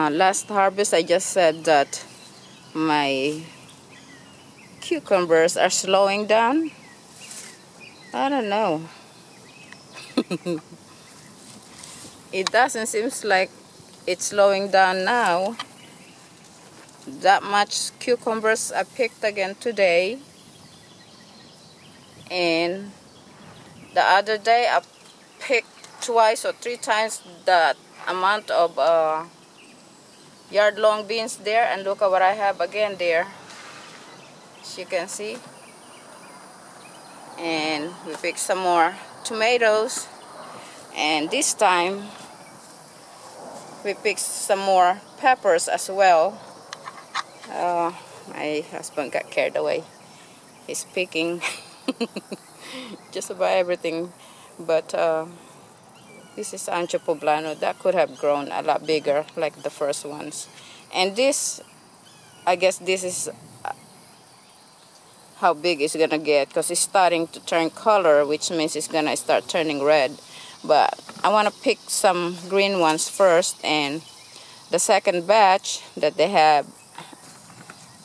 last harvest I just said that my cucumbers are slowing down. I don't know. It doesn't seem like it's slowing down now. That much cucumbers I picked again today, and the other day I picked twice or three times that amount of yard-long beans there, and look at what I have again there, as you can see. And we picked some more tomatoes, and this time we picked some more peppers as well. My husband got carried away. He's picking just about everything, but this is ancho poblano. That could have grown a lot bigger like the first ones. And this, I guess this is how big it's gonna get, because it's starting to turn color, which means it's gonna start turning red. But I want to pick some green ones first, and the second batch that they have,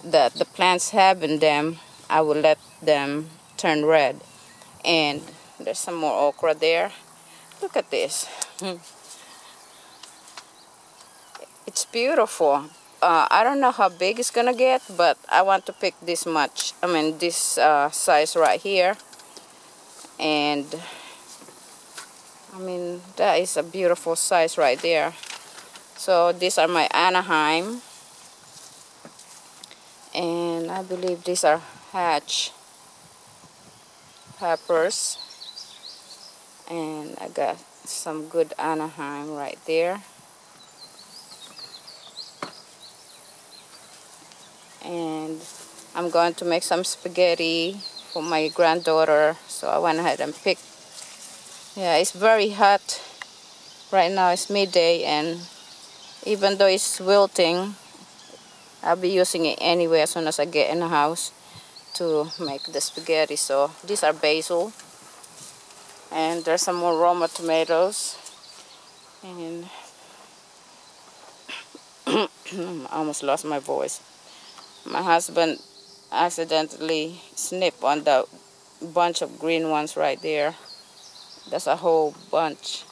that the plants have in them, I will let them turn red. And there's some more okra there. Look at this. It's beautiful. I don't know how big it's gonna get, but I want to pick this much. I mean, this size right here. And I mean, that is a beautiful size right there. So these are my Anaheim, and I believe these are Hatch peppers, and I got some good Anaheim right there. And I'm going to make some spaghetti for my granddaughter, so I went ahead and picked. Yeah, it's very hot right now. It's midday, and even though it's wilting, I'll be using it anyway as soon as I get in the house to make the spaghetti. So these are basil, and there's some more Roma tomatoes, and I almost lost my voice. My husband accidentally snipped on the bunch of green ones right there. That's a whole bunch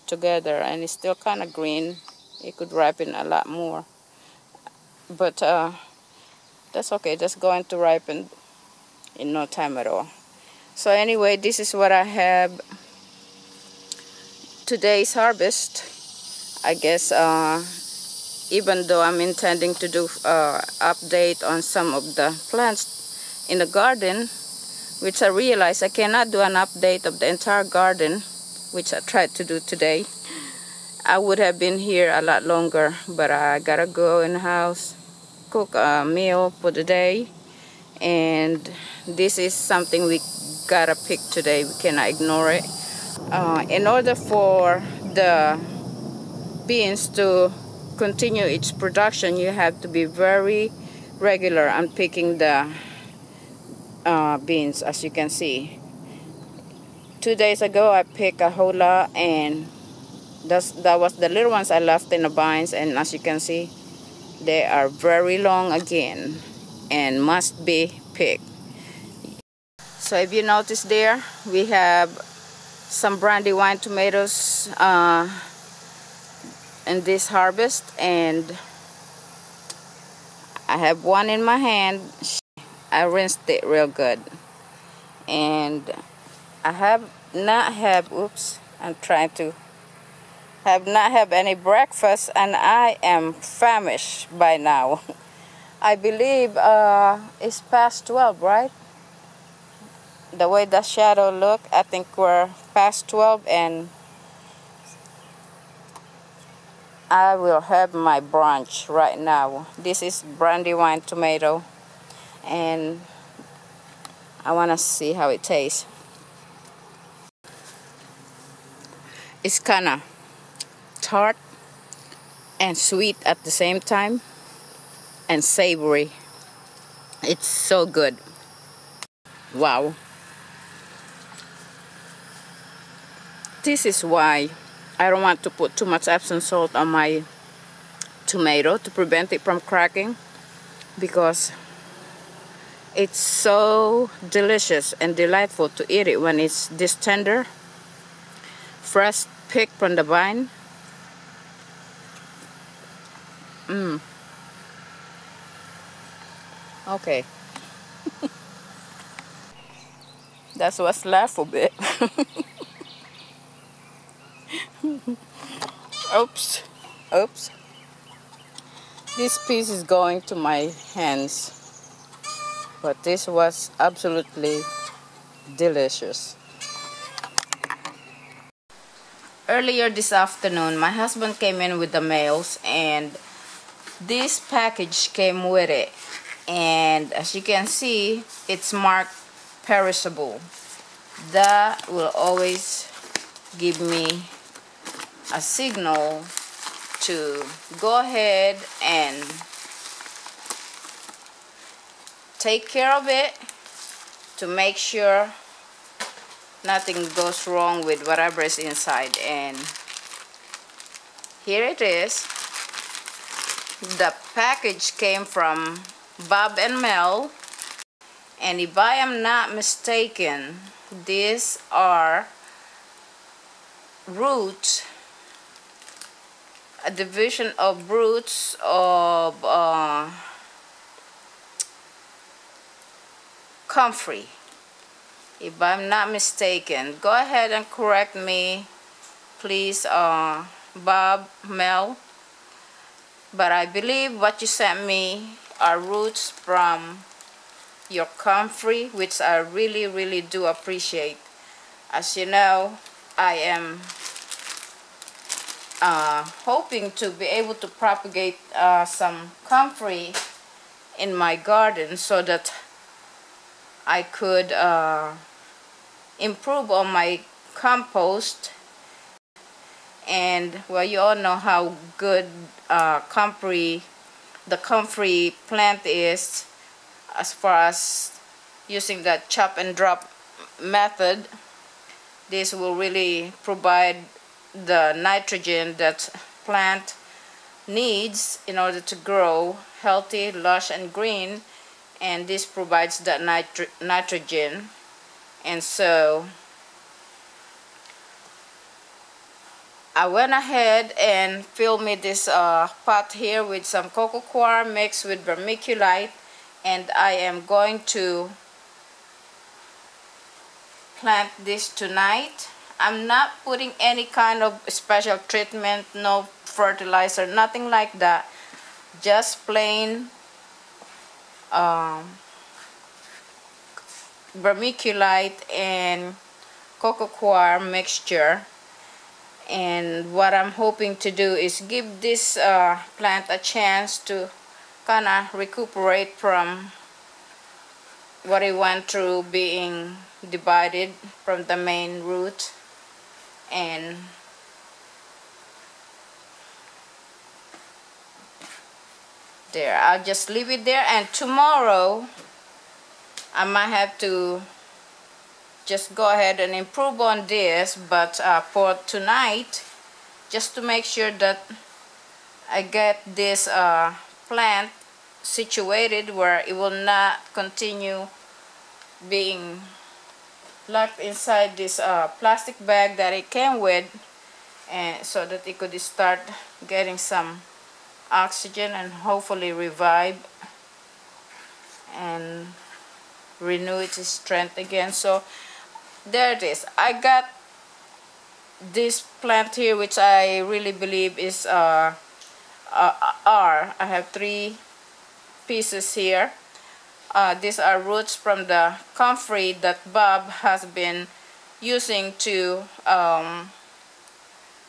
together, and it's still kind of green. It could ripen a lot more, but that's okay. That's going to ripen in no time at all. So anyway, this is what I have today's harvest. I guess even though I'm intending to do update on some of the plants in the garden, which I realized I cannot do an update of the entire garden, which I tried to do today. I would have been here a lot longer, but I gotta go in the house, cook a meal for the day, and this is something we gotta pick today. We cannot ignore it. In order for the beans to continue its production, you have to be very regular on picking the beans, as you can see. 2 days ago I picked a whole lot, and that was the little ones I left in the vines, and as you can see, they are very long again and must be picked. So if you notice there, we have some Brandywine tomatoes in this harvest, and I have one in my hand. I rinsed it real good, and I have not have any breakfast, and I am famished by now. I believe it's past 12, right? The way the shadow look, I think we're past 12, and I will have my brunch right now. This is Brandywine tomato, and I want to see how it tastes. It's kind of tart and sweet at the same time, and savory. It's so good. Wow. This is why I don't want to put too much Epsom salt on my tomato to prevent it from cracking, because it's so delicious and delightful to eat it when it's this tender, fresh picked from the vine. Okay, that's what's left of it. Oops, oops. This piece is going to my hands, but this was absolutely delicious. Earlier this afternoon, my husband came in with the mails, and this package came with it. And as you can see, it's marked perishable. That will always give me a signal to go ahead and take care of it, to make sure nothing goes wrong with whatever is inside. And here it is. The package came from Bob and Mel, and if I am not mistaken, these are roots, a division of roots of comfrey, if I'm not mistaken. Go ahead and correct me, please, Bob, Mel. But I believe what you sent me are roots from your comfrey, which I really, really do appreciate. As you know, I am hoping to be able to propagate some comfrey in my garden so that I could improve on my compost. And well, you all know how good the comfrey plant is, as far as using that chop and drop method. This will really provide the nitrogen that plant needs in order to grow healthy, lush, and green, and this provides that nitrogen. And so I went ahead and filled me this pot here with some coco coir mixed with vermiculite, and I am going to plant this tonight. I'm not putting any kind of special treatment, no fertilizer, nothing like that. Just plain vermiculite and coco coir mixture. And what I'm hoping to do is give this plant a chance to kind of recuperate from what it went through being divided from the main root. And there, I'll just leave it there, and tomorrow I might have to just go ahead and improve on this. But for tonight, just to make sure that I get this plant situated where it will not continue being locked inside this plastic bag that it came with, and so that it could start getting some oxygen and hopefully revive and renew its strength again. So there it is. I got this plant here, which I really believe is I have 3 pieces here. These are roots from the comfrey that Bob has been using to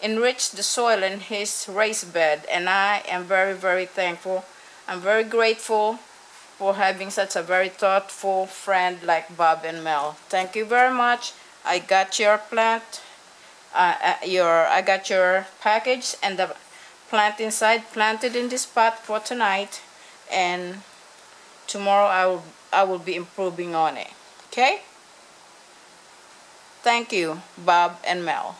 enrich the soil in his raised bed, and I am very, very thankful. I'm very grateful for having such a very thoughtful friend like Bob and Mel. Thank you very much. I got your plant, I got your package and the plant inside, planted in this pot for tonight, and tomorrow I will be improving on it. Okay? Thank you, Bob and Mel.